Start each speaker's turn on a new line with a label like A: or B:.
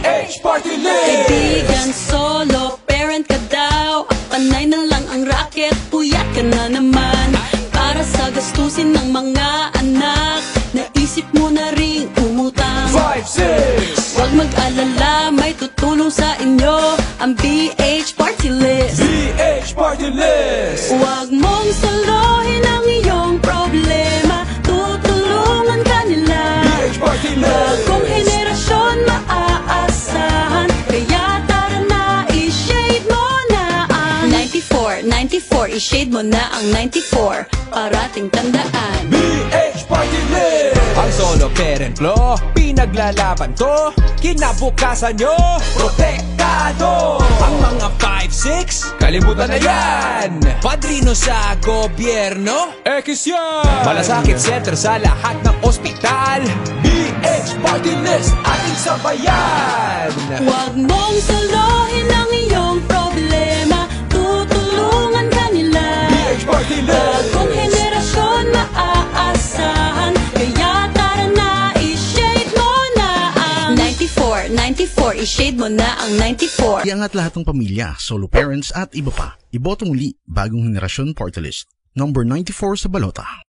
A: PH Party List!
B: Kaibigan, solo, parent ka daw. Panay na lang ang racket, puyat ka na naman. Para sa gastusin ng mga anak, naisip mo na ring umutang.
A: 5, 6!
B: Huwag mag-alala, may tutulong sa inyo ang BH Party List.
A: PH Party List!
B: Huwag mong salohin ang iyong problema, tutulungan ka nila.
A: PH Party List!
B: Bagong henerasyon maaasahan, kaya tara na, i-shade mo na ang 94, i-shade mo na ang 94, parating tandaan.
A: PH Party List!
C: Ang solo parent law, pinaglalaban to. Kinabukasan nyo, protektado. Ang mga 5-6, kalimutan na yan. Padrino sa gobyerno,
A: X yan!
C: malasakit center sa lahat ng ospital.
A: PH Party List, ating sabayan!
B: Huwag mong salohin ang iyong problema, tutulungan ka nila.
A: PH Party List!
B: Bagong henerasyon maaasahan, kaya tara na, i-shade mo na ang 94, i-shade mo na ang 94.
D: Iangat lahat ng pamilya, solo parents at iba pa. Iboto muli, bagong henerasyon party list. Number 94 sa balota.